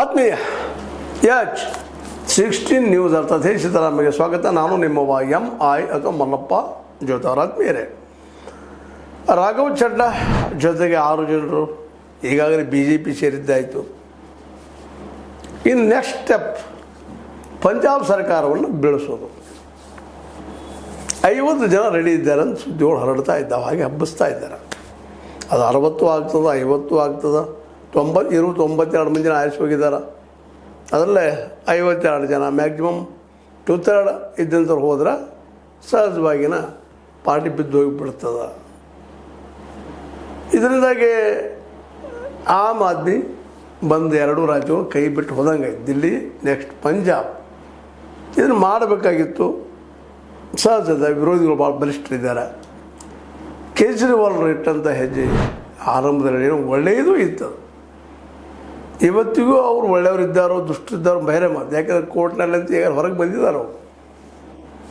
ಆತ್ಮೀಯ H 16 news ಅರ್ಥಾತ್ ಸಿದ್ದರಾಮಯ್ಯ ಸ್ವಾಗತ. ನಾನು ನಿಮ್ಮವ MI ಅಥವಾ ಮಲ್ಲಪ್ಪ ಜೋತಾರ. ಆತ್ಮೀಯರೇ, ರಾಘವ್ ಚಡ್ಡಾ ಜೊತೆಗೆ 6 ಜನರು ಈಗಾಗಲೇ BJP ಸೇರಿದ್ದಾಯಿತು. ಇನ್ನು ನೆಕ್ಸ್ಟ್ ಸ್ಟೆಪ್ ಪಂಜಾಬ್ ಸರ್ಕಾರವನ್ನು ಬೀಳಿಸೋದು. 50 ಜನ ರೆಡಿ ಇದ್ದಾರೆ ಅಂತ ಸುದ್ದಿಗಳು ಹರಡ್ತಾ ಇದ್ದಾವೆ, ಹಾಗೆ ಹಬ್ಬಿಸ್ತಾ ಇದ್ದಾರೆ. ಅದು 60 ಆಗ್ತದೆ, 50 ಆಗ್ತದೆ, 92 ಮಂದಿ ಜನ ಆರಿಸಿ ಹೋಗಿದ್ದಾರೆ. ಅದರಲ್ಲೇ 52 ಜನ ಮ್ಯಾಕ್ಸಿಮಮ್ 2/3 ಇದ್ದಂಥವ್ರು ಹೋದ್ರೆ ಸಹಜವಾಗಿನ ಪಾರ್ಟಿ ಬಿದ್ದು ಹೋಗಿಬಿಡ್ತದೆ. ಇದರಿಂದಾಗಿ ಆಮ್ ಆದ್ಮಿ ಬಂದು 2 ರಾಜ್ಯಗಳು ಕೈ ಬಿಟ್ಟು ಹೋದಂಗೆ. ದಿಲ್ಲಿ ನೆಕ್ಸ್ಟ್ ಪಂಜಾಬ್. ಇದನ್ನು ಮಾಡಬೇಕಾಗಿತ್ತು. ಸಹಜದ ವಿರೋಧಿಗಳು ಭಾಳ ಬಲಿಷ್ಠರಿದ್ದಾರೆ. ಕೇಜ್ರಿವಾಲ್ ಇಟ್ಟಂಥ ಹೆಜ್ಜೆ ಆರಂಭದಲ್ಲಿ ಒಳ್ಳೆಯದು ಇತ್ತು. ಇವತ್ತಿಗೂ ಅವರು ಒಳ್ಳೆಯವರಿದ್ದಾರೋ ದುಷ್ಟರಿದ್ದಾರೋ ಬೇರೆ ಮಾತು. ಯಾಕಂದರೆ ಕೋರ್ಟ್ನಲ್ಲಿ ಅಂತ ಈಗ ಹೊರಗೆ ಬಂದಿದ್ದಾರೋ,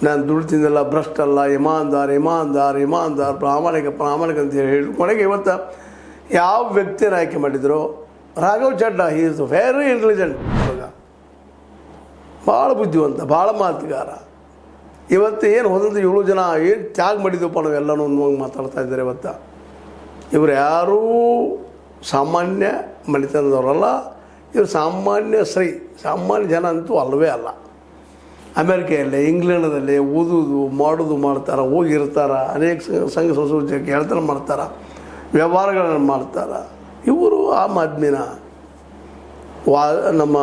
ನಾನು ದುಡ್ಡು ತಿಂದಿಲ್ಲ, ಭ್ರಷ್ಟ ಅಲ್ಲ, ಇಮಾನ್ದಾರ್ ಪ್ರಾಮಾಣಿಕ ಅಂತ ಹೇಳಿ ಕೊನೆಗೆ ಇವತ್ತು ಯಾವ ವ್ಯಕ್ತಿಯನ್ನು ಆಯ್ಕೆ ಮಾಡಿದ್ರು? Raghav Chadda. He is very intelligent ಹುಡುಗ, ಭಾಳ ಬುದ್ಧಿವಂತ, ಭಾಳ ಮಾತುಗಾರ. ಇವತ್ತು ಏನು ಹೋದಂಥ 7 ಜನ ಏನು ತ್ಯಾಗ ಮಾಡಿದ್ವಪ್ಪ ನಾವೆಲ್ಲನೂ ಅನ್ನುವಂಗೆ ಮಾತಾಡ್ತಾ ಇದ್ದಾರೆ. ಇವತ್ತು ಇವರು ಯಾರೂ ಸಾಮಾನ್ಯ ಮನೆತನದವರಲ್ಲ. ಇವರು ಸಾಮಾನ್ಯ ಜನ ಅಂತೂ ಅಲ್ಲವೇ ಅಲ್ಲ. ಅಮೇರಿಕೆಯಲ್ಲೇ, ಇಂಗ್ಲೆಂಡದಲ್ಲೇ ಓದೋದು ಮಾಡೋದು ಮಾಡ್ತಾರೆ, ಹೋಗಿರ್ತಾರೆ, ಅನೇಕ ಸಂಘ ಸಂಸ್ಕೃತಿ ಕೆಲಸ ಮಾಡ್ತಾರೆ, ವ್ಯವಹಾರಗಳನ್ನು ಮಾಡ್ತಾರೆ. ಇವರು ಆಮ್ ಆದ್ಮಿನ ನಮ್ಮ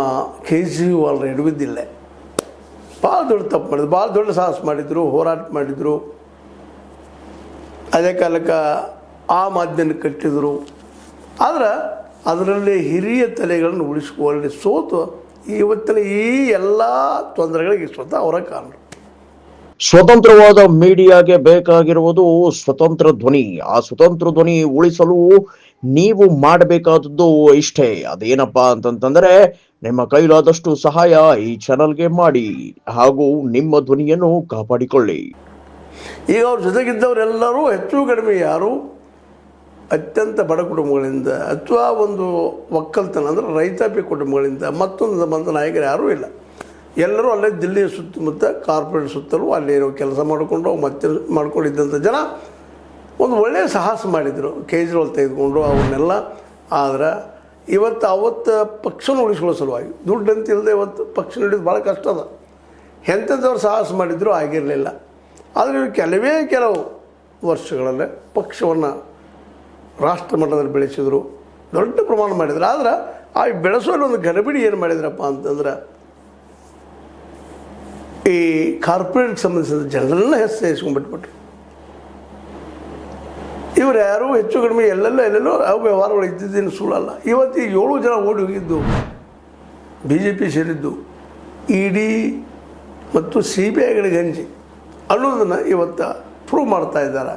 ಕೇಜ್ರಿವಾಲ್ ಹಿಡಿದಿಲ್ಲ. ಭಾಳ ದೊಡ್ಡ ತಪ್ಪು ಮಾಡಿದ್ರು, ಭಾಳ ದೊಡ್ಡ ಸಾಹಸ ಮಾಡಿದರು, ಹೋರಾಟ ಮಾಡಿದರು. ಅದೇ ಕಾಲಕ್ಕೆ ಆಮ್ ಆದ್ಮಿಯನ್ನು ಕಟ್ಟಿದರು. ಆದರೆ ಅದರಲ್ಲಿ ಹಿರಿಯ ತಲೆಗಳನ್ನು ಉಳಿಸ್ಕೊಳ್ಳಿ ಸೋತು ಇವತ್ತಿನ ಈ ಎಲ್ಲ ತೊಂದರೆಗಳಿಗೆ ಸ್ವತಃ ಅವರ ಕಾರಣ. ಸ್ವತಂತ್ರವಾದ ಮೀಡಿಯಾಗೆ ಬೇಕಾಗಿರುವುದು ಸ್ವತಂತ್ರ ಧ್ವನಿ. ಆ ಸ್ವತಂತ್ರ ಧ್ವನಿ ಉಳಿಸಲು ನೀವು ಮಾಡಬೇಕಾದದ್ದು ಇಷ್ಟೇ. ಅದೇನಪ್ಪಾ ಅಂತಂತಂದ್ರೆ, ನಿಮ್ಮ ಕೈಲಾದಷ್ಟು ಸಹಾಯ ಈ ಚಾನಲ್ಗೆ ಮಾಡಿ ಹಾಗೂ ನಿಮ್ಮ ಧ್ವನಿಯನ್ನು ಕಾಪಾಡಿಕೊಳ್ಳಿ. ಈಗ ಅವ್ರ ಜೊತೆಗಿದ್ದವರೆಲ್ಲರೂ ಹೆಚ್ಚು ಕಡಿಮೆ ಯಾರು ಅತ್ಯಂತ ಬಡ ಕುಟುಂಬಗಳಿಂದ ಅಥವಾ ಒಂದು ಒಕ್ಕಲ್ತನ ಅಂದರೆ ರೈತಾಪಿ ಕುಟುಂಬಗಳಿಂದ ಮತ್ತೊಂದು ಬಂದ ನಾಯಕರು ಯಾರೂ ಇಲ್ಲ. ಎಲ್ಲರೂ ಅಲ್ಲೇ ದಿಲ್ಲಿಯ ಸುತ್ತಮುತ್ತ ಕಾರ್ಪೊರೇಟ್ ಸುತ್ತಲೂ ಅಲ್ಲಿ ಕೆಲಸ ಮಾಡಿಕೊಂಡು ಮತ್ತೆ ಮಾಡ್ಕೊಂಡಿದ್ದಂಥ ಜನ ಒಂದು ಒಳ್ಳೆಯ ಸಾಹಸ ಮಾಡಿದರು. ಕೇಜ್ರಿವಾಲ್ ತೆಗೆದುಕೊಂಡು ಅವನ್ನೆಲ್ಲ. ಆದರೆ ಅವತ್ತು ಪಕ್ಷನ ಉಳಿಸ್ಕೊಳ್ಳೋ ಸಲುವಾಗಿ ದುಡ್ಡಂತ ಇಲ್ಲದೆ ಇವತ್ತು ಪಕ್ಷ ಹಿಡಿದು ಭಾಳ ಕಷ್ಟ ಅದ. ಎಂಥದ್ದವ್ರು ಸಾಹಸ ಮಾಡಿದ್ರು ಆಗಿರಲಿಲ್ಲ. ಆದರೆ ಕೆಲವು ವರ್ಷಗಳಲ್ಲೇ ಪಕ್ಷವನ್ನು ರಾಷ್ಟ್ರ ಮಟ್ಟದಲ್ಲಿ ಬೆಳೆಸಿದರು, ದೊಡ್ಡ ಪ್ರಮಾಣ ಮಾಡಿದ್ರು. ಆದ್ರೆ ಆ ಬೆಳೆಸೋಲ್ಲಿ ಒಂದು ಗಡಿಬಿಡಿ ಏನು ಮಾಡಿದ್ರಪ್ಪ ಅಂತಂದ್ರೆ, ಈ ಕಾರ್ಪೊರೇಟ್ಗೆ ಸಂಬಂಧಿಸಿದ ಜನರನ್ನ ಸೇರಿಸ್ಕೊಂಡ್ಬಿಟ್ಬಿಟ್ರು. ಇವರು ಯಾರು ಹೆಚ್ಚು ಕಡಿಮೆ ಎಲ್ಲೆಲ್ಲೋ ಯಾವ ವ್ಯವಹಾರಗಳು ಇದ್ದಿದ್ದೇನು ಸುಳ್ಳಲ್ಲ. ಇವತ್ತು 7 ಜನ ಓಡಿ ಹೋಗಿದ್ದು BJP ಸೇರಿದ್ದು ED ಮತ್ತು CBIಗಳಿಗೆ ಹಂಚಿ ಅನ್ನೋದನ್ನು ಇವತ್ತು ಪ್ರೂವ್ ಮಾಡ್ತಾ ಇದ್ದಾರೆ.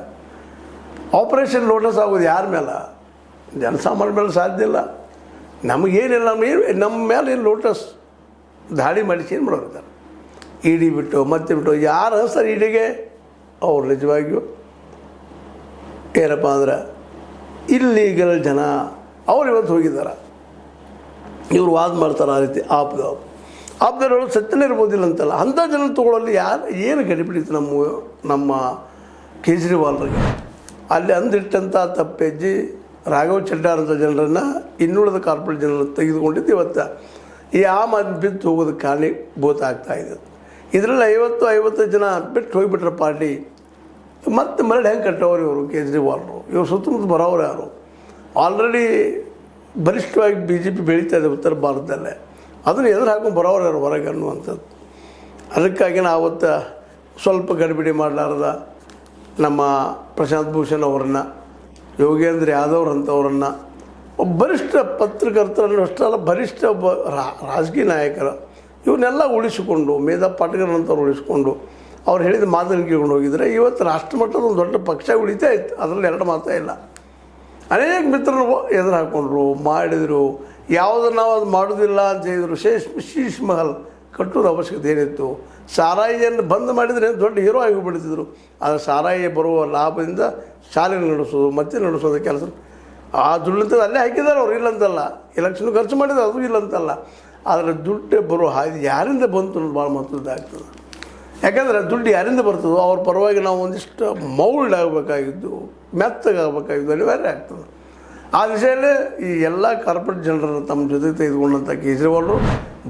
ಆಪರೇಷನ್ ಲೋಟಸ್ ಆಗೋದು ಯಾರ ಮೇಲೆ? ಜನಸಾಮಾನ್ಯ ಮೇಲೆ ಸಾಧ್ಯ ಇಲ್ಲ. ನಮಗೇನಿಲ್ಲ, ನಮ್ಮ ಮೇಲೆ ಏನು ಲೋಟಸ್ ದಾಳಿ ಮಾಡಿಸಿ ಏನು ಮಾಡೋರಿದ್ದಾರೆ? ED ಬಿಟ್ಟು ಮತ್ತೆ ಬಿಟ್ಟು ಯಾರು ಸರ್ EDಗೆ? ಅವ್ರು ನಿಜವಾಗಿಯೂ ಏನಪ್ಪ ಅಂದ್ರೆ ಇಲ್ಲೀಗಲ್ ಜನ. ಅವ್ರು ಇವತ್ತು ಹೋಗಿದ್ದಾರೆ. ಇವರು ವಾದ ಮಾಡ್ತಾರೆ ಆ ರೀತಿ. ಆಪ್ದವರು ಸತ್ಯನೇ ಇರ್ಬೋದಿಲ್ಲ ಅಂತಲ್ಲ. ಅಂಥ ಜನ ತೊಗೊಳ್ಳಲ್ಲಿ ಏನು ಗಡಿಬಿಡಿತು ನಮ್ಮ ಕೇಜ್ರಿವಾಲ್ರಿಗೆ. ಅಲ್ಲಿ ಅಂದಿಟ್ಟಂಥ ತಪ್ಪೆಜ್ಜಿ ರಾಘವ್ ಚಡ್ಡಾ ಅಂತ ಜನರನ್ನು ಇನ್ನುಳಿದ ಕಾರ್ಪೊರೇಟ್ ಜನರನ್ನು ತೆಗೆದುಕೊಂಡಿದ್ದು ಇವತ್ತು ಈ ಆಮ್ ಆದ್ಮಿ ಬಿದ್ದು ಹೋಗೋದಕ್ಕೆ ಕಾರಣೀಭೂತ ಆಗ್ತಾಯಿದೆ. ಇದರಲ್ಲಿ 50 ಜನ ಬಿಟ್ಟು ಹೋಗಿಬಿಟ್ರೆ ಪಾರ್ಟಿ ಮತ್ತೆ ಮರಳಿ ಹೆಂಗೆ ಕಟ್ಟೋರು ಇವರು ಕೇಜ್ರಿವಾಲ್ರು? ಇವರು ಸುತ್ತಮುತ್ತ ಬರೋರು ಯಾರು? ಆಲ್ರೆಡಿ ಬಲಿಷ್ಠವಾಗಿ BJP ಬೆಳೀತಾ ಇದೆ ಉತ್ತರ ಭಾರತದಲ್ಲೇ. ಅದನ್ನು ಎದುರು ಹಾಕೊಂಡು ಬರೋರು ಯಾರು ಹೊರಗೆ ಅನ್ನುವಂಥದ್ದು. ಅದಕ್ಕಾಗಿ ನಾವು ಅವತ್ತು ಸ್ವಲ್ಪ ಗಡಿಬಿಡಿ ಮಾಡಲಾರ್ದ ನಮ್ಮ ಪ್ರಶಾಂತ್ ಭೂಷಣ್ ಅವರನ್ನು, ಯೋಗೇಂದ್ರ ಯಾದವ್ ಅಂಥವ್ರನ್ನು, ಬಲಿಷ್ಠ ಪತ್ರಕರ್ತರನ್ನು ಅಷ್ಟೆಲ್ಲ ಬಲಿಷ್ಠ ರಾಜಕೀಯ ನಾಯಕರು ಇವನ್ನೆಲ್ಲ ಉಳಿಸಿಕೊಂಡು, ಮೇಧಾ ಪಾಟಕರ್ ಅಂತವ್ರು ಉಳಿಸ್ಕೊಂಡು ಅವ್ರು ಹೇಳಿದ ಮಾತನ್ನು ಕೇಳ್ಕೊಂಡು ಹೋಗಿದ್ರೆ ಇವತ್ತು ರಾಷ್ಟ್ರಮಟ್ಟದ ಒಂದು ದೊಡ್ಡ ಪಕ್ಷ ಉಳಿತಾ ಇತ್ತು. ಅದರಲ್ಲಿ 2 ಮಾತೇ ಇಲ್ಲ. ಅನೇಕ ಮಿತ್ರರು ಎದುರು ಹಾಕ್ಕೊಂಡ್ರು, ಮಾಡಿದರು. ಯಾವುದನ್ನು ನಾವು ಅದು ಮಾಡೋದಿಲ್ಲ ಅಂತ ಹೇಳಿದರು. ಶೀಶ್ ಮಹಲ್ ಕಟ್ಟೋದು ಅವಶ್ಯಕತೆ ಏನಿತ್ತು? ಸಾರಾಯಿಯನ್ನು ಬಂದ್ ಮಾಡಿದರೆ ದೊಡ್ಡ ಹೀರೋ ಆಗಿಬಿಡ್ತಿದ್ರು. ಆದರೆ ಸಾರಾಯಿ ಬರುವ ಲಾಭದಿಂದ ಶಾಲೆ ನಡೆಸೋದು ಮತ್ತೆ ನಡೆಸೋದು ಕೆಲಸ ಆ ದುಡ್ಡು ಅಲ್ಲೇ ಹಾಕಿದ್ದಾರೆ ಅವ್ರು, ಇಲ್ಲಂತಲ್ಲ. ಎಲೆಕ್ಷನ್ ಖರ್ಚು ಮಾಡಿದ್ರೆ ಅದು ಇಲ್ಲಂತಲ್ಲ. ಆದರೆ ದುಡ್ಡು ಬರೋ ಹಾದಿ ಯಾರಿಂದ ಬಂತು ಅನ್ನೋದು ಭಾಳ ಮಹತ್ವದ್ದಾಗ್ತದೆ. ಯಾಕಂದರೆ ದುಡ್ಡು ಯಾರಿಂದ ಬರ್ತದೋ ಅವ್ರ ಪರವಾಗಿ ನಾವು ಒಂದಿಷ್ಟು ಮೌಲ್ಡ್ ಆಗಬೇಕಾಗಿದ್ದು, ಮೆತ್ತಗಾಗಬೇಕಾಗಿದ್ದು ಅನಿವಾರ್ಯ ಆಗ್ತದೆ. ಆ ದಿಶೆಯಲ್ಲೇ ಈ ಎಲ್ಲ ಕಾರ್ಪೊರೇಟ್ ಜನರನ್ನು ತಮ್ಮ ಜೊತೆ ತೆಗೆದುಕೊಂಡಂಥ ಕೇಜ್ರಿವಾಲ್ರು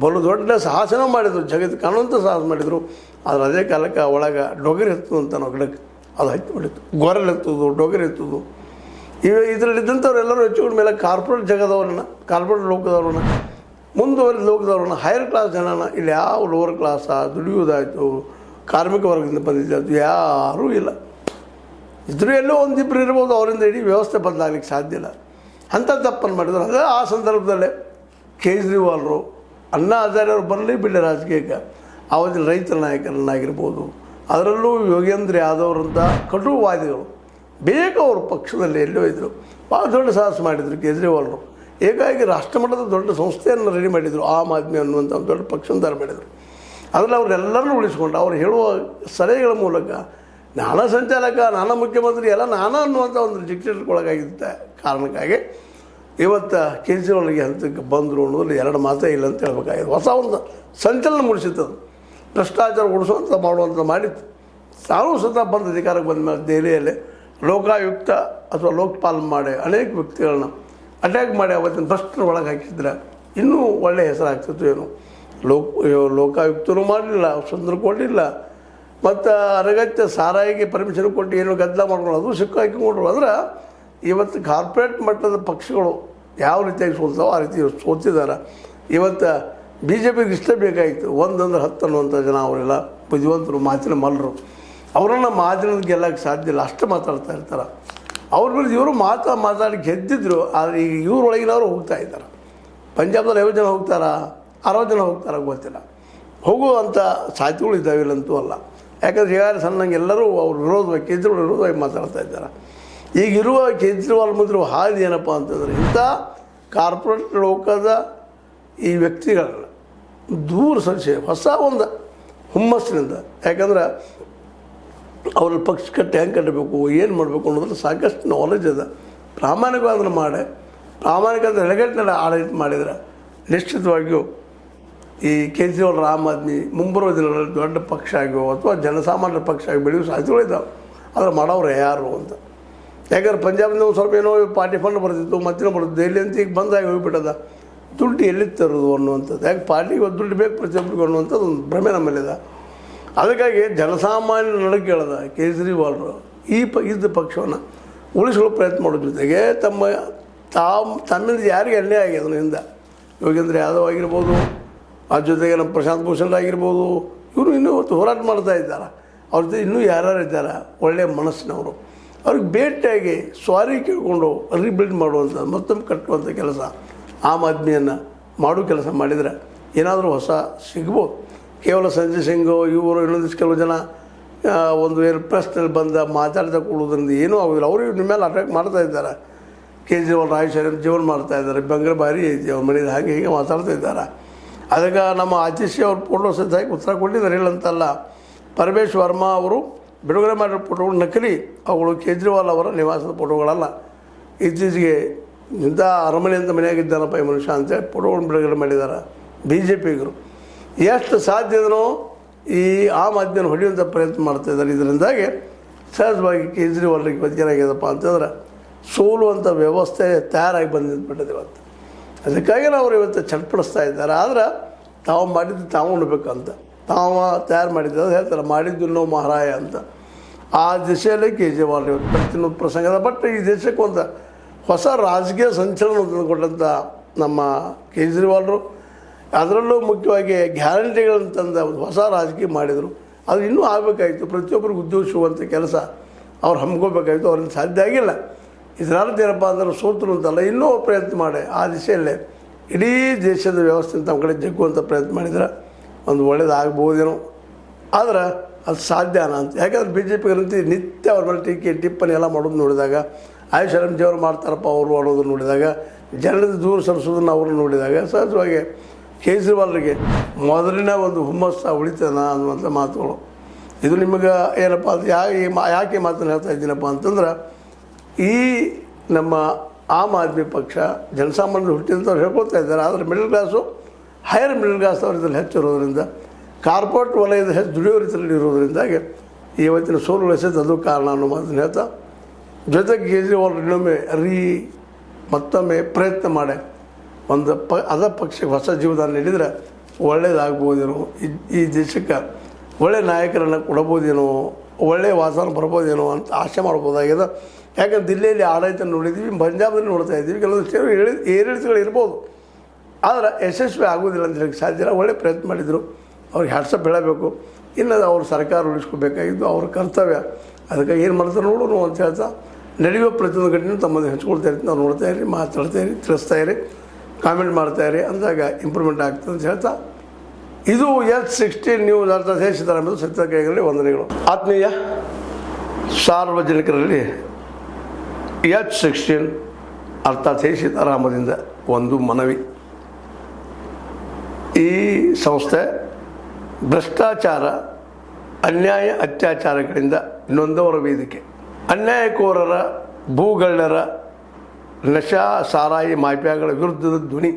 ಬಲು ದೊಡ್ಡ ಸಾಹಸನ ಮಾಡಿದರು, ಜಗತ್ತು ಕಾಣುವಂಥ ಸಾಹಸ ಮಾಡಿದರು. ಆದರೆ ಅದೇ ಕಾಲಕ್ಕೆ ಒಳಗೆ ಡೊಗರಿ ಎತ್ತದು ಅಂತ ನಾವು ಗಿಡಕ್ಕೆ ಅದು ಹತ್ತಿ ಬಿಡಿತ್ತು. ಗೊರಲು ಎತ್ತುದು, ಡೊಗರಿ ಎತ್ತುದು. ಇದರಲ್ಲಿದ್ದಂಥವ್ರೆಲ್ಲರೂ ಹೆಚ್ಚು ಕಡಿಮೆ ಮೇಲೆ ಕಾರ್ಪೊರೇಟ್ ಜಗದವ್ರನ್ನ, ಕಾರ್ಪೊರೇಟ್ ಲೋಕದವ್ರನ್ನ, ಮುಂದುವರಿದ ಲೋಕದವ್ರನ್ನ, ಹೈಯರ್ ಕ್ಲಾಸ್ ಜನನ ಇಲ್ಲಿ ಯಾವ ಲೋವರ್ ಕ್ಲಾಸ ದುಡಿಯೋದಾಯಿತು, ಕಾರ್ಮಿಕ ವರ್ಗದಿಂದ ಬಂದಿದ್ದಾಯಿತು ಯಾರೂ ಇಲ್ಲ. ಇದ್ರೂ ಎಲ್ಲೋ ಒಂದಿಬ್ಬರು ಇರ್ಬೋದು, ಅವರಿಂದ ಇಡೀ ವ್ಯವಸ್ಥೆ ಬದಲಾಗಲಿಕ್ಕೆ ಸಾಧ್ಯ ಇಲ್ಲ. ಅಂಥ ತಪ್ಪನ್ನು ಮಾಡಿದ್ರು. ಅದೇ ಆ ಸಂದರ್ಭದಲ್ಲೇ ಕೇಜ್ರಿವಾಲ್ರು, ಅಣ್ಣಾ ಹಜಾರೆಯವರು ಬರಲಿ ಬಿಡಲಿ ರಾಜಕೀಯಕ್ಕೆ, ಆವತ್ತಿನ ರೈತರ ನಾಯಕರನ್ನಾಗಿರ್ಬೋದು, ಅದರಲ್ಲೂ ಯೋಗೇಂದ್ರ ಯಾದವ್ರಂಥ ಕಟುವಾದಿಗಳು ಬೇಗ ಅವರು ಪಕ್ಷದಲ್ಲಿ ಎಲ್ಲೋ ಇದ್ದರು. ಭಾಳ ದೊಡ್ಡ ಸಾಹಸ ಮಾಡಿದರು ಕೇಜ್ರಿವಾಲ್ರು. ಹೀಗಾಗಿ ರಾಷ್ಟ್ರಮಟ್ಟದ ದೊಡ್ಡ ಸಂಸ್ಥೆಯನ್ನು ರೆಡಿ ಮಾಡಿದರು. ಆಮ್ ಆದ್ಮಿ ಅನ್ನುವಂಥ ಒಂದು ದೊಡ್ಡ ಪಕ್ಷವನ್ನು ಮಾಡಿದರು. ಅದರಲ್ಲಿ ಅವರೆಲ್ಲರನ್ನೂ ಉಳಿಸ್ಕೊಂಡು ಅವ್ರು ಹೇಳುವ ಸಲಹೆಗಳ ಮೂಲಕ ನಾನಾ ಸಂಚಾಲಕ, ನಾನಾ ಮುಖ್ಯಮಂತ್ರಿ ಎಲ್ಲ ನಾನಾ ಅನ್ನುವಂಥ ಒಂದು ಡಿಕ್ಟೇಟರ್ಗೊಳಗಾಗಿದ್ದ ಕಾರಣಕ್ಕಾಗಿ ಇವತ್ತು ಕೇಜ್ರಿವಾಲ್ಗೆ ಹಂತಕ್ಕೆ ಬಂದರು ಅನ್ನೋದ್ರಲ್ಲಿ ಎರಡು ಮಾತೇ ಇಲ್ಲ ಅಂತ ಹೇಳ್ಬೇಕಾಗಿದೆ. ಹೊಸ ಒಂದು ಸಂಚಲನ ಮೂಡಿಸಿತ್ತು. ಭ್ರಷ್ಟಾಚಾರ ಉಳಿಸುವಂಥ ಮಾಡುವಂಥ ಮಾಡಿತ್ತು. ತಾನೂ ಸ್ವತಃ ಬಂದು ಅಧಿಕಾರಕ್ಕೆ ಬಂದ ಮೇಲೆ ದೆಹಲಿಯಲ್ಲಿ ಲೋಕಾಯುಕ್ತ ಅಥವಾ ಲೋಕಪಾಲ್ ಮಾಡಿ ಅನೇಕ ವ್ಯಕ್ತಿಗಳನ್ನ ಅಟ್ಯಾಕ್ ಮಾಡಿ ಅವತ್ತಿನ ಭ್ರಷ್ಟರ ಒಳಗೆ ಹಾಕಿದ್ರೆ ಇನ್ನೂ ಒಳ್ಳೆಯ ಹೆಸರು ಆಗ್ತಿತ್ತು. ಏನು ಲೋಕಾಯುಕ್ತನೂ ಮಾಡಲಿಲ್ಲ, ಸ್ವತಂತ್ರ ಕೊಡಲಿಲ್ಲ, ಮತ್ತು ಅನಗತ್ಯ ಸಾರಾಯಿಗೆ ಪರ್ಮಿಷನ್ ಕೊಟ್ಟು ಏನು ಗದ್ದಲ ಮಾಡ್ಕೊಂಡು ಅದು ಸಿಕ್ಕು ಹಾಕಿಕೊಂಡ್ರು. ಅಂದ್ರೆ ಇವತ್ತು ಕಾರ್ಪೊರೇಟ್ ಮಟ್ಟದ ಪಕ್ಷಗಳು ಯಾವ ರೀತಿಯಾಗಿ ಸೋಲ್ತಾವೋ ಆ ರೀತಿ ಸೋತಿದ್ದಾರೆ. ಇವತ್ತು ಬಿ ಜೆ ಪಿಗೆ ಇಷ್ಟ ಬೇಕಾಗಿತ್ತು, 1 ಅಂದ್ರೆ 10 ಅನ್ನುವಂಥ ಜನ ಅವರೆಲ್ಲ ಬುದ್ಧಿವಂತರು, ಮಾತಿನ ಮಲ್ಲರು. ಅವರನ್ನು ಮಾತಿನದು ಗೆಲ್ಲಕ್ಕೆ ಸಾಧ್ಯ ಇಲ್ಲ, ಅಷ್ಟು ಮಾತಾಡ್ತಾ ಇರ್ತಾರೆ. ಅವ್ರ ಮೇಲೆ ಇವರು ಮಾತಾಡಿ ಗೆದ್ದಿದ್ರು. ಆದರೆ ಈಗ ಇವ್ರೊಳಗಿನವರು ಹೋಗ್ತಾ ಇದ್ದಾರೆ. ಪಂಜಾಬ್ದಲ್ಲಿ 50 ಜನ ಹೋಗ್ತಾರಾ, 60 ಜನ ಹೋಗ್ತಾರ ಗೊತ್ತಿಲ್ಲ. ಹೋಗುವಂಥ ಸಾಧ್ಯತೆಗಳು ಇದ್ದಾವಿಲ್ಲಂತೂ ಅಲ್ಲ. ಯಾಕಂದರೆ ಈಗಾಗಲೇ ಸಣ್ಣಂಗೆ ಎಲ್ಲರೂ ಅವ್ರ ವಿರೋಧವಾಗಿ, ಕೇಜ್ರಿವಾಲ್ ವಿರೋಧವಾಗಿ ಮಾತಾಡ್ತಾ ಇದ್ದಾರೆ. ಈಗಿರುವ ಕೇಜ್ರಿವಾಲ್ ಮುಂದಿರುವ ಹಾದಿ ಏನಪ್ಪ ಅಂತಂದರೆ, ಇಂಥ ಕಾರ್ಪೊರೇಟ್ ಲೋಕದ ಈ ವ್ಯಕ್ತಿಗಳನ್ನ ದೂರ ಸರಿಸಿ ಹೊಸ ಒಂದು ಹುಮ್ಮಸ್ಸಿನಿಂದ, ಯಾಕಂದ್ರೆ ಅವ್ರಲ್ಲಿ ಪಕ್ಷ ಕಟ್ಟಿ ಹೆಂಗೆ ಕಟ್ಟಬೇಕು, ಏನು ಮಾಡಬೇಕು ಅನ್ನೋದ್ರಲ್ಲಿ ಸಾಕಷ್ಟು ನಾಲೆಜ್ ಅದ. ಪ್ರಾಮಾಣಿಕವಾದ್ರೆ ಪ್ರಾಮಾಣಿಕ ಅಂದರೆ ಎಲೆಗಟ್ಟಿನಲ್ಲಿ ಆಡಳಿತ ಮಾಡಿದರೆ ನಿಶ್ಚಿತವಾಗಿಯೂ ಈ ಕೇಜ್ರಿವಾಲ್ ಆಮ್ ಆದ್ಮಿ ಮುಂಬರುವ ದಿನಗಳಲ್ಲಿ ದೊಡ್ಡ ಪಕ್ಷ ಆಗಿಯೋ ಅಥವಾ ಜನಸಾಮಾನ್ಯರ ಪಕ್ಷ ಆಗಿ ಬೆಳೆಯುವ ಸಾಧ್ಯತೆಗಳಿದ್ದಾವೆ. ಆದರೆ ಮಾಡೋರು ಯಾರು ಅಂತ. ಯಾಕಂದ್ರೆ ಪಂಜಾಬ್ನಿಂದ ಒಂದು ಸ್ವಲ್ಪ ಏನೋ ಪಾರ್ಟಿ ಫಂಡ್ ಬರ್ತಿತ್ತು, ಮತ್ತಿನ ಬರೋದು ದೆಹಲಿ ಅಂತ ಈಗ ಬಂದಾಗಿ ಹೋಗಿಬಿಟ್ಟದ. ದುಡ್ಡು ಎಲ್ಲಿ ತರೋದು ಅನ್ನುವಂಥದ್ದು, ಯಾಕೆ ಪಾರ್ಟಿಗೆ ಒಂದು ದುಡ್ಡು ಬೇಕು ಪ್ರತಿಯೊಬ್ಬರಿಗೂ ಅನ್ನುವಂಥದ್ದು ಒಂದು ಭ್ರಮೆ ನಮ್ಮಲ್ಲಿದೆ. ಅದಕ್ಕಾಗಿ ಜನಸಾಮಾನ್ಯರ ನಡಕ್ಕೆ ಹೇಳದ ಕೇಜ್ರಿವಾಲ್ರು ಇದ್ದ ಪಕ್ಷವನ್ನು ಉಳಿಸ್ಕೊಳ್ಳೋ ಪ್ರಯತ್ನ ಮಾಡೋ ಜೊತೆಗೆ ತಮ್ಮಿಂದ ಯಾರಿಗೆ ಅನ್ಯಾಯ ಆಗಿ ಅದರಿಂದ ಯೋಗೇಂದ್ರ ಯಾದವ್ ಆಗಿರ್ಬೋದು, ಅದ್ರ ಜೊತೆಗೆ ನಮ್ಮ ಪ್ರಶಾಂತ್ ಭೂಷಣ್ ಆಗಿರ್ಬೋದು, ಇವರು ಇನ್ನೂ ಇವತ್ತು ಹೋರಾಟ ಮಾಡ್ತಾ ಇದ್ದಾರೆ. ಅವ್ರ ಜೊತೆ ಇನ್ನೂ ಯಾರ್ಯಾರು ಇದ್ದಾರೆ ಒಳ್ಳೆಯ ಮನಸ್ಸಿನವರು, ಅವ್ರಿಗೆ ಭೇಟಿಯಾಗಿ ಸ್ವಾರಿ ಕೇಳಿಕೊಂಡು ರೀಬಿಲ್ಡ್ ಮಾಡುವಂಥ ಮತ್ತೊಮ್ಮೆ ಕಟ್ಟುವಂಥ ಕೆಲಸ ಆಮ್ ಆದ್ಮಿಯನ್ನು ಮಾಡೋ ಕೆಲಸ ಮಾಡಿದರೆ ಏನಾದರೂ ಹೊಸ ಸಿಗ್ಬೋದು. ಕೇವಲ ಸಂಜಯ್ ಸಿಂಗು ಇವರು ಇನ್ನೊಂದಿಷ್ಟು ಕೆಲವು ಜನ ಒಂದು ಏನು ಪ್ರೆಸ್ನಲ್ಲಿ ಬಂದ ಮಾತಾಡ್ತಾ ಕೊಡೋದ್ರಿಂದ ಏನೂ ಆಗೋದಿಲ್ಲ. ಅವರು ನಿಮ್ಮ ಮೇಲೆ ಅಟ್ಯಾಕ್ ಮಾಡ್ತಾ ಇದ್ದಾರೆ. ಕೇಜ್ರಿವಾಲ್ ರಾಯಶಾರಿ ಜೀವನ ಮಾಡ್ತಾ ಇದ್ದಾರೆ, ಬೆಂಗಳೂರು ಭಾರಿ ಐತಿ ಅವ್ರ ಮನೇಲಿ, ಹಾಗೆ ಹೀಗೆ ಮಾತಾಡ್ತಾ ಇದ್ದಾರೆ. ಅದಕ್ಕೆ ನಮ್ಮ ಆತಿಶಿ ಅವ್ರ ಫೋಟೋ ಸಹಿತ ಉತ್ತರ ಕೊಟ್ಟಿದ್ದಾರೆ, ಇಲ್ಲಂತಲ್ಲ. ಪರಮೇಶ್ ವರ್ಮಾ ಅವರು ಬಿಡುಗಡೆ ಮಾಡಿರೋ ಫೋಟೋಗಳು ನಕಲಿ, ಅವುಗಳು ಕೇಜ್ರಿವಾಲ್ ಅವರ ನಿವಾಸದ ಫೋಟೋಗಳಲ್ಲ. ಇತ್ತೀಚೆಗೆ ಇಂಥ ಅರಮನೆಯಿಂದ ಮನೆಯಾಗಿದ್ದಾನಪ್ಪ ಈ ಮನುಷ್ಯ ಅಂತೇಳಿ ಫೋಟೋಗಳನ್ನ ಬಿಡುಗಡೆ ಮಾಡಿದ್ದಾರೆ BJPಗರು. ಎಷ್ಟು ಸಾಧ್ಯ ಇದನೋ ಈ ಆಮ್ ಆದ್ಮಿಯನ್ನು ಹೊಡೆಯುವಂಥ ಪ್ರಯತ್ನ ಮಾಡ್ತಾಯಿದ್ದಾರೆ. ಇದರಿಂದಾಗಿ ಸಹಜವಾಗಿ ಕೇಜ್ರಿವಾಲ್ರಿಗೆ ಇವತ್ತು ಏನಾಗ್ಯದಪ್ಪ ಅಂತಂದ್ರೆ ಸೋಲುವಂಥ ವ್ಯವಸ್ಥೆ ತಯಾರಾಗಿ ಬಂದಿದ್ಬಿಟ್ಟದೆ ಇವತ್ತು. ಅದಕ್ಕಾಗಿ ಅವರು ಇವತ್ತು ಚಟ್ಪಡಿಸ್ತಾ ಇದ್ದಾರೆ. ಆದರೆ ತಾವು ಮಾಡಿದ್ದು ತಾವು ಉಣ್ಬೇಕಂತ, ತಾವು ತಯಾರು ಮಾಡಿದ್ದು ಅದು ಹೇಳ್ತಾರೆ, ಮಾಡಿದ್ದು ಇನ್ನೂ ಮಹಾರಾಯ ಅಂತ. ಆ ದಿಶೆಯಲ್ಲೇ ಕೇಜ್ರಿವಾಲ್ ಇವತ್ತು ಪ್ರತಿಯೊಂದು ಪ್ರಸಂಗದ. ಬಟ್ ಈ ದೇಶಕ್ಕೆ ಒಂದು ಹೊಸ ರಾಜಕೀಯ ಸಂಚಲನ ತಂದುಕೊಟ್ಟಂಥ ನಮ್ಮ ಕೇಜ್ರಿವಾಲ್ರು, ಅದರಲ್ಲೂ ಮುಖ್ಯವಾಗಿ ಗ್ಯಾರಂಟಿಗಳನ್ನು ತಂದ ಒಂದು ಹೊಸ ರಾಜಕೀಯ ಮಾಡಿದರು. ಅದು ಇನ್ನೂ ಆಗಬೇಕಾಗಿತ್ತು. ಪ್ರತಿಯೊಬ್ಬರಿಗೂ ಉದ್ಯೋಗ ಸಿಗುವಂಥ ಕೆಲಸ ಅವ್ರು ಹಮ್ಮಿಕೋಬೇಕಾಗಿತ್ತು. ಅವ್ರಿಂದ ಸಾಧ್ಯ ಆಗಿಲ್ಲ. ಇದರರ್ಥ ಏನಪ್ಪ ಅಂದ್ರೆ ಸೋತರು ಅಂತಲ್ಲ, ಇನ್ನೂ ಪ್ರಯತ್ನ ಮಾಡಿ ಆ ದಿಶೆಯಲ್ಲೇ ಇಡೀ ದೇಶದ ವ್ಯವಸ್ಥೆ ತಮ್ಮ ಕಡೆ ಜಗ್ಗುವಂಥ ಪ್ರಯತ್ನ ಮಾಡಿದ್ರೆ ಒಂದು ಒಳ್ಳೇದಾಗ್ಬೋದೇನೋ. ಆದರೆ ಅದು ಸಾಧ್ಯನಾ ಅಂತ. ಯಾಕಂದ್ರೆ BJPಗಂತೂ ನಿತ್ಯ ಅವ್ರ ಮೇಲೆ ಟೀಕೆ ಟಿಪ್ಪಣಿ ಎಲ್ಲ ಮಾಡೋದು ನೋಡಿದಾಗ, ಆಯುಷ್ ಆರಾಮ್ಜಿ ಅವ್ರು ಮಾಡ್ತಾರಪ್ಪ ಅವರು ಮಾಡೋದು ನೋಡಿದಾಗ, ಜನರಿಂದ ದೂರ ಸರಿಸೋದನ್ನು ಅವರು ನೋಡಿದಾಗ ಸಹಜವಾಗಿ ಕೇಜ್ರಿವಾಲ್ರಿಗೆ ಮೊದಲಿನ ಒಂದು ಹುಮ್ಮಸ್ಸ ಉಳಿತನ ಅನ್ನುವಂಥ ಮಾತುಗಳು. ಇದು ನಿಮಗೆ ಏನಪ್ಪ ಅದು ಯಾಕೆ ಮಾತನ್ನು ಹೇಳ್ತಾ ಇದ್ದೀನಪ್ಪ ಅಂತಂದ್ರೆ, ಈ ನಮ್ಮ ಆಮ್ ಆದ್ಮಿ ಪಕ್ಷ ಜನಸಾಮಾನ್ಯರು ಹುಟ್ಟಿದಂಥವ್ರು ಹೇಳ್ಕೊಳ್ತಾ ಇದ್ದಾರೆ. ಆದರೆ middle class higher middle class ಅವ್ರ ಇದರಲ್ಲಿ ಹೆಚ್ಚಿರೋದ್ರಿಂದ ಕಾರ್ಪೊರೇಟ್ ವಲಯದ ಹೆಚ್ಚು ದುಡಿಯೋ ರೀತಿಯಲ್ಲಿ ಇರೋದ್ರಿಂದಾಗಿ ಇವತ್ತಿನ ಸೋಲು ಉಳಿಸಿದ್ದು ಅದು ಕಾರಣ ಅನ್ನೋ ಮಾತನ್ನು ಹೇಳ್ತಾ, ಜೊತೆಗೆ ಕೇಜ್ರಿವಾಲ್ ಇನ್ನೊಮ್ಮೆ ಮತ್ತೊಮ್ಮೆ ಪ್ರಯತ್ನ ಮಾಡಿ ಒಂದು ಅದ ಪಕ್ಷಕ್ಕೆ ಹೊಸ ಜೀವದಾನ ನೀಡಿದರೆ ಒಳ್ಳೆಯದಾಗ್ಬೋದೇನೋ, ಈ ದೇಶಕ್ಕೆ ಒಳ್ಳೆಯ ನಾಯಕರನ್ನು ಕೊಡಬೋದೇನೋ, ಒಳ್ಳೆಯ ವಾತಾವರಣ ಬರ್ಬೋದೇನೋ ಅಂತ ಆಸೆ ಮಾಡ್ಬೋದಾಗಿದೆ. ಯಾಕಂದ್ರೆ ದಿಲ್ಲಿಯಲ್ಲಿ ಆಡಳಿತ ನೋಡಿದ್ದೀವಿ, ಪಂಜಾಬಲ್ಲಿ ನೋಡ್ತಾ ಇದ್ದೀವಿ, ಕೆಲವೊಂದು ಏರಿಳಿತಗಳು ಇರ್ಬೋದು, ಆದರೆ ಯಶಸ್ವಿ ಆಗೋದಿಲ್ಲ ಅಂತ ಹೇಳಕ್ಕೆ ಸಾಧ್ಯ ಇಲ್ಲ. ಒಳ್ಳೆ ಪ್ರಯತ್ನ ಮಾಡಿದರು, ಅವ್ರಿಗೆ ಹ್ಯಾಟ್ಸಪ್ ಹೇಳಬೇಕು. ಇನ್ನು ಅವ್ರ ಸರ್ಕಾರ ಉಳಿಸ್ಕೋಬೇಕಾಗಿದ್ದು ಅವ್ರ ಕರ್ತವ್ಯ. ಅದಕ್ಕೆ ಏನು ಮಾಡ್ತಾರೆ ನೋಡೋಣ ಅಂತ ಹೇಳ್ತಾ ನಡೆಯುವ ಪ್ರತಿಯೊಂದು ಘಟನೆ ತಮ್ಮನ್ನು ಹಂಚ್ಕೊಳ್ತಾ ಇರ್ತೀವಿ. ನಾವು ನೋಡ್ತಾ ಇರಿ, ಮಾತಾಡ್ತಾ ಇರಿ, ತಿಳಿಸ್ತಾ ಇರಿ, ಕಾಮೆಂಟ್ ಮಾಡ್ತಾ ಇರಿ, ಅಂದಾಗ ಇಂಪ್ರೂವ್ಮೆಂಟ್ ಆಗ್ತದೆ ಅಂತ ಹೇಳ್ತಾ, ಇದು H16 ನ್ಯೂಸ್ ಅರ್ಥಾತ್ ಹೇ ಸೀತಾರಾಮದ ಸತ್ಯದ ಕೈಗಳಲ್ಲಿ ವಂದನೆಗಳು. ಆತ್ಮೀಯ ಸಾರ್ವಜನಿಕರಲ್ಲಿ H16 ಅರ್ಥಾತ್ ಹೇ ಸೀತಾರಾಮದಿಂದ ಒಂದು ಮನವಿ. ಈ ಸಂಸ್ಥೆ ಭ್ರಷ್ಟಾಚಾರ, ಅನ್ಯಾಯ, ಅತ್ಯಾಚಾರಗಳಿಂದ ನೊಂದವರ ವೇದಿಕೆ. ಅನ್ಯಾಯಕೋರರ, ಭೂಗಳ್ಳರ, ನಶಾ ಸಾರಾಯಿ ಮಾಫಿಯಾಗಳ ವಿರುದ್ಧದ ಧ್ವನಿ.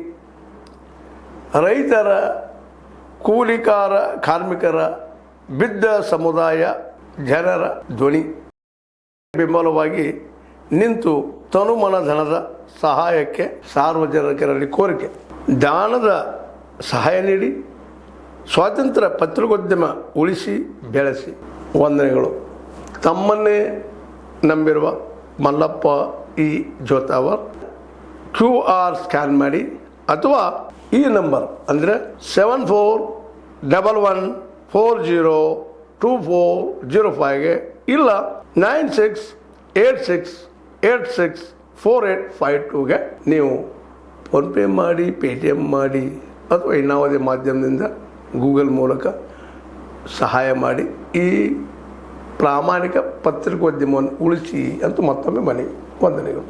ರೈತರ, ಕೂಲಿಕಾರ, ಕಾರ್ಮಿಕರ, ಬಿದ್ದ ಸಮುದಾಯ ಜನರ ಧ್ವನಿ. ಬೆಂಬಲವಾಗಿ ನಿಂತು ತನುಮನ ಧನದ ಸಹಾಯಕ್ಕೆ ಸಾರ್ವಜನಿಕರಲ್ಲಿ ಕೋರಿಕೆ. ದಾನದ ಸಹಾಯ ನೀಡಿ ಸ್ವಾತಂತ್ರ್ಯ ಪತ್ರಿಕೋದ್ಯಮ ಉಳಿಸಿ ಬೆಳೆಸಿ. ವಂದನೆಗಳು. ತಮ್ಮನ್ನೇ ನಂಬಿರುವ ಮಲ್ಲಪ್ಪ ಇ ಜೋತಾವರ್. QR ಸ್ಕ್ಯಾನ್ ಮಾಡಿ ಅಥವಾ ಈ ನಂಬರ್ ಅಂದರೆ 7411402405ಗೆ ಇಲ್ಲ 9686864852ಗೆ ನೀವು ಫೋನ್ಪೇ ಮಾಡಿ, Paytm ಮಾಡಿ ಅಥವಾ ಇನ್ನಾವುದೇ ಮಾಧ್ಯಮದಿಂದ ಗೂಗಲ್ ಮೂಲಕ ಸಹಾಯ ಮಾಡಿ ಈ ಪ್ರಾಮಾಣಿಕ ಪತ್ರಿಕೋದ್ಯಮವನ್ನು ಉಳಿಸಿ ಅಂತ ಮತ್ತೊಮ್ಮೆ ಮನವಿ. ವಂದನೆಗಳು.